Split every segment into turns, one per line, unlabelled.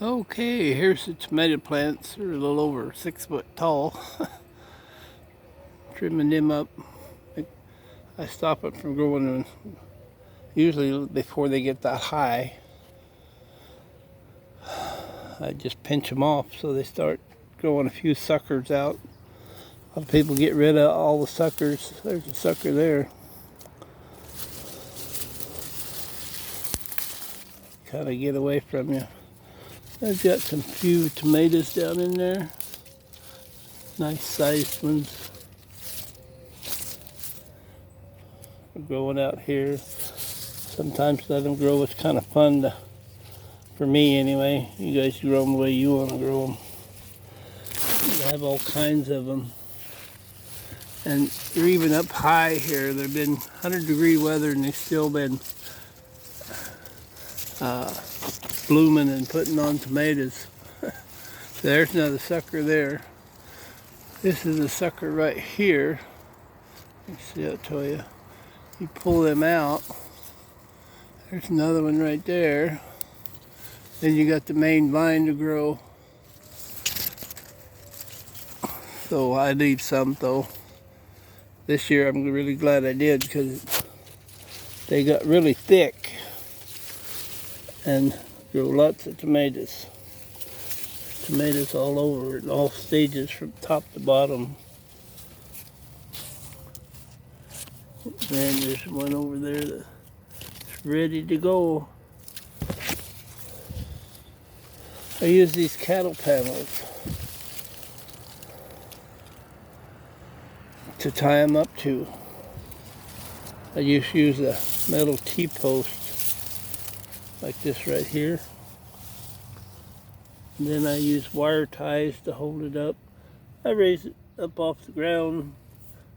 Okay, here's the tomato plants. They're a little over 6 foot tall. Trimming them up. I stop it from growing them usually before they get that high. I just pinch them off so they start growing a few suckers out. A lot of people get rid of all the suckers. There's a sucker there. Kind of get away from you. I've got some few tomatoes down in there. Nice sized ones. They're growing out here. Sometimes let them grow. It's kind of fun for me anyway. You guys grow them the way you want to grow them. I have all kinds of them. And they're even up high here. They've been 100-degree weather and they've still been blooming and putting on tomatoes. There's another sucker there. This is a sucker right here. Let's see, I'll tell you. You pull them out. There's another one right there. Then you got the main vine to grow. So I leave some though. This year I'm really glad I did because they got really thick and grow lots of tomatoes. Tomatoes all over, in all stages from top to bottom. And there's one over there that's ready to go. I use these cattle panels to tie them up to. I just use a metal T-post like this right here. And then I use wire ties to hold it up. I raise it up off the ground.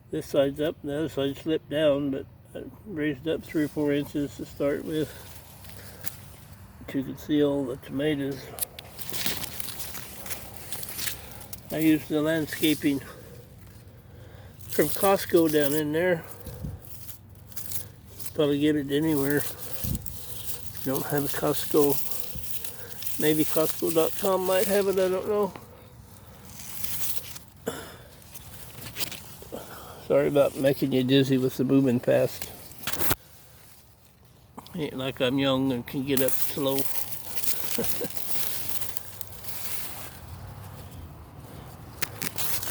This side's up and the other side slipped down, but I raised it up 3 or 4 inches to start with. So you can see all the tomatoes. I use the landscaping from Costco down in there. Probably get it anywhere. If you don't have a Costco, maybe Costco.com might have it, I don't know. Sorry about making you dizzy with the moving fast. Ain't like I'm young and can get up slow.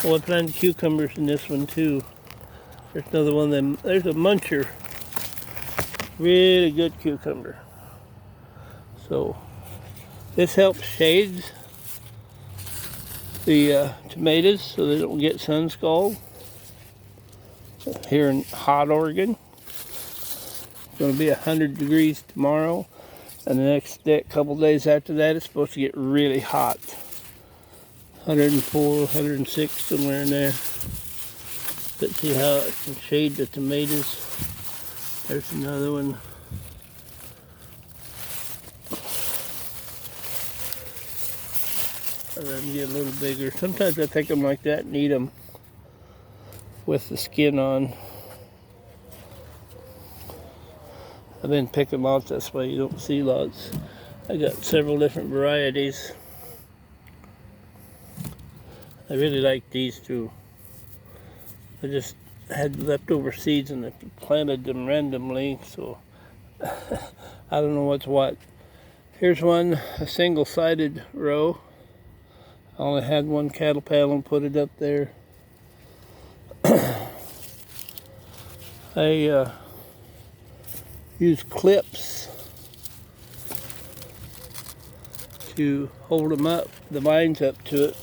Oh, I planted cucumbers in this one too. There's another one of them. There's a muncher. Really good cucumber. So this helps shade the tomatoes so they don't get sun scald. Here in hot Oregon, it's going to be 100 degrees tomorrow, and the next day, couple days after that, it's supposed to get really hot. 104, 106, somewhere in there. Let's see how it can shade the tomatoes. There's another one. Let them get a little bigger. Sometimes I take them like that and eat them with the skin on. I've been picking lots, that's why you don't see lots. I got several different varieties. I really like these two. I just had leftover seeds and I planted them randomly, so I don't know what's what. Here's one, a single-sided row. I only had one cattle panel and put it up there. I use clips to hold them up, the vines up to it.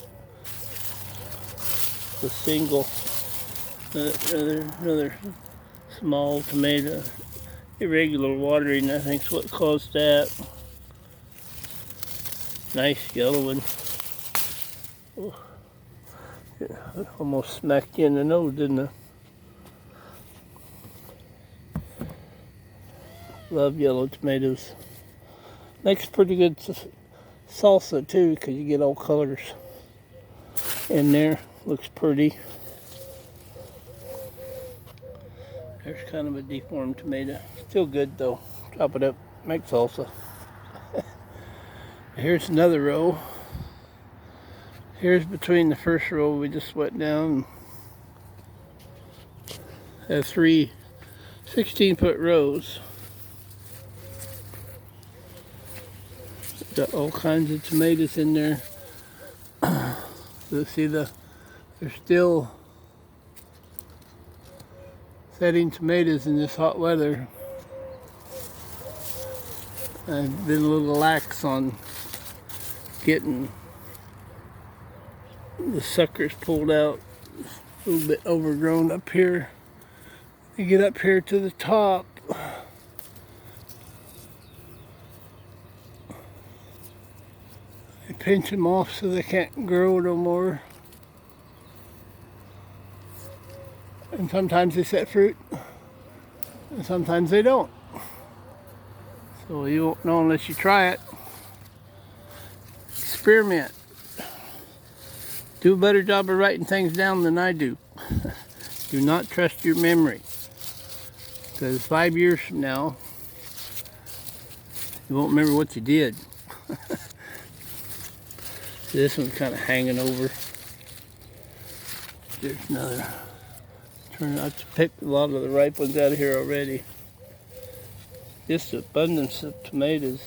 The single, another small tomato. Irregular watering, I think, is what caused that. Nice yellow one. Oh, yeah, almost smacked you in the nose, didn't I? Love yellow tomatoes. Makes pretty good salsa too, because you get all colors in there. Looks pretty. There's kind of a deformed tomato. Still good though. Chop it up, make salsa. Here's another row. Here's between the first row we just went down. Have three 16-foot rows. Got all kinds of tomatoes in there. You'll see they're still setting tomatoes in this hot weather. I've been a little lax on getting the suckers pulled out. A little bit overgrown up here. You get up here to the top. I pinch them off so they can't grow no more. And sometimes they set fruit, and sometimes they don't. So you won't know unless you try it. Experiment. Do a better job of writing things down than I do. Do not trust your memory. Because 5 years from now, you won't remember what you did. This one's kind of hanging over. There's another. Turn out to pick a lot of the ripe ones out of here already. Just abundance of tomatoes.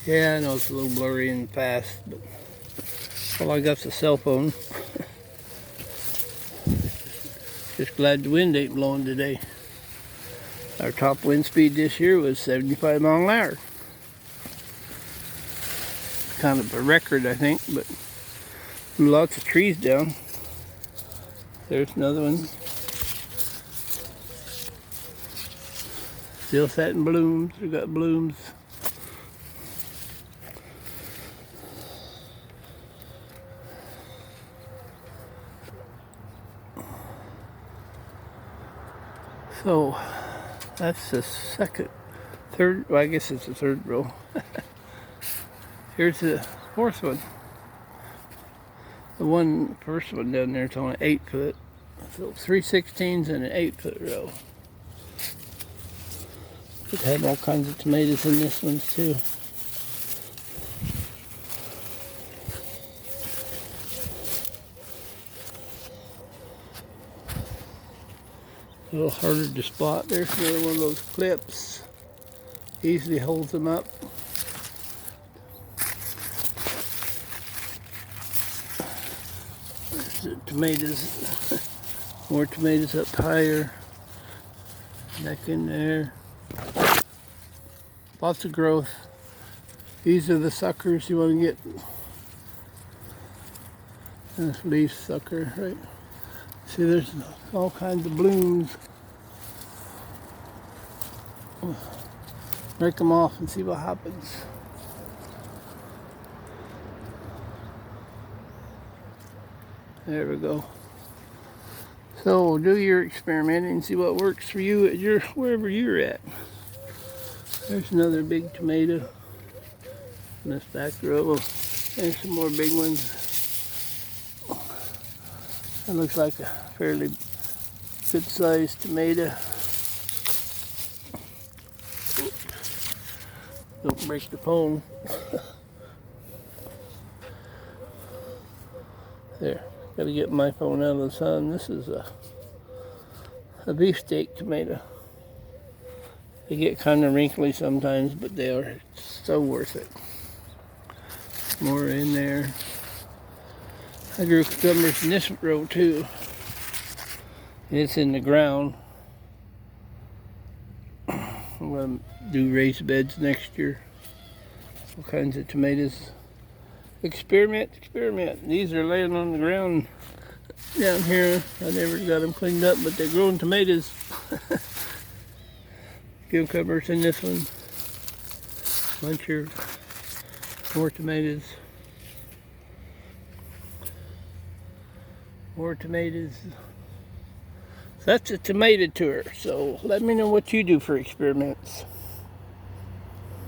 Yeah, I know it's a little blurry and fast, but all I got's a cell phone. Just glad the wind ain't blowing today. Our top wind speed this year was 75 miles an hour. Kind of a record, I think, but lots of trees down. There's another one. Still setting blooms. We got blooms. So that's the third, well, I guess it's the third row. Here's the fourth one. The first one down there is only 8 foot. So 3/16s and an 8-foot row. Could have all kinds of tomatoes in this one too. A little harder to spot. There's another one of those clips. Easily holds them up. There's the tomatoes. More tomatoes up higher. Back in there. Lots of growth. These are the suckers you want to get. This leaf sucker, right? See, there's all kinds of blooms. Break them off and see what happens. There we go. So do your experimenting and see what works for you at wherever you're at. There's another big tomato in this back row. There's some more big ones. That looks like a fairly good sized tomato. Don't break the phone. There, gotta get my phone out of the sun. This is a beefsteak tomato. They get kind of wrinkly sometimes, but they are so worth it. More in there. I grew cucumbers in this row too. It's in the ground. I'm going to do raised beds next year. All kinds of tomatoes. Experiment. These are laying on the ground down here. I never got them cleaned up, but they're growing tomatoes. Cucumbers in this one. Bunch of more tomatoes. More tomatoes. So that's a tomato tour. So let me know what you do for experiments.